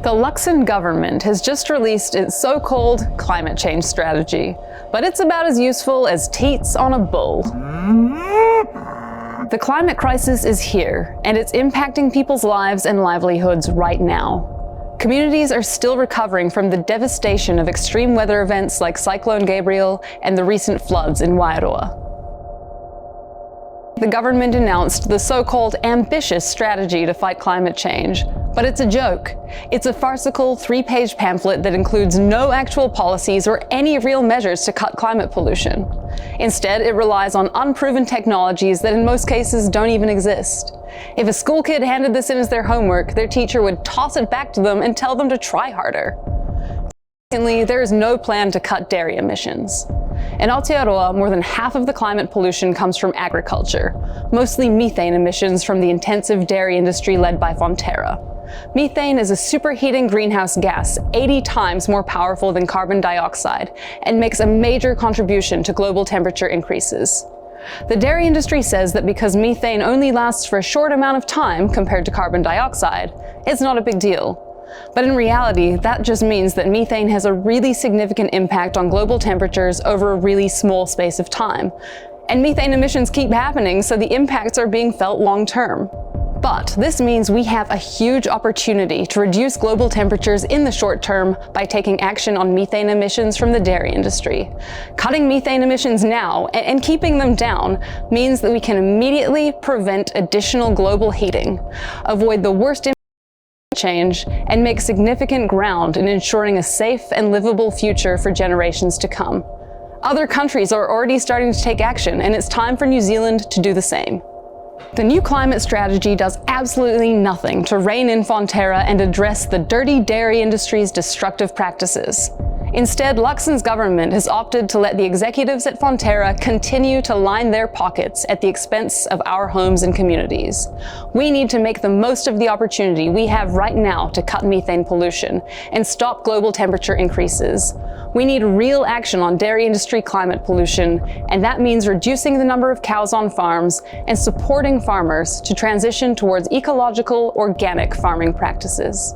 The Luxon government has just released its so-called climate change strategy, but it's about as useful as teats on a bull. The climate crisis is here, and it's impacting people's lives and livelihoods right now. Communities are still recovering from the devastation of extreme weather events like Cyclone Gabriel and the recent floods in Aotearoa. The government announced the so-called ambitious strategy to fight climate change, but it's a joke. It's a farcical 3-page pamphlet that includes no actual policies or any real measures to cut climate pollution. Instead, it relies on unproven technologies that in most cases don't even exist. If a school kid handed this in as their homework, their teacher would toss it back to them and tell them to try harder. Secondly, there is no plan to cut dairy emissions. In Aotearoa, more than half of the climate pollution comes from agriculture, mostly methane emissions from the intensive dairy industry led by Fonterra. Methane is a superheating greenhouse gas 80 times more powerful than carbon dioxide and makes a major contribution to global temperature increases. The dairy industry says that because methane only lasts for a short amount of time compared to carbon dioxide, it's not a big deal. But in reality, that just means that methane has a really significant impact on global temperatures over a really small space of time. And methane emissions keep happening, so the impacts are being felt long term. But this means we have a huge opportunity to reduce global temperatures in the short term by taking action on methane emissions from the dairy industry. Cutting methane emissions now and keeping them down means that we can immediately prevent additional global heating, avoid the worst impacts of change, and make significant ground in ensuring a safe and livable future for generations to come. Other countries are already starting to take action, and it's time for New Zealand to do the same. The new climate strategy does absolutely nothing to rein in Fonterra and address the dirty dairy industry's destructive practices. Instead, Luxon's government has opted to let the executives at Fonterra continue to line their pockets at the expense of our homes and communities. We need to make the most of the opportunity we have right now to cut methane pollution and stop global temperature increases. We need real action on dairy industry climate pollution, and that means reducing the number of cows on farms and supporting farmers to transition towards ecological, organic farming practices.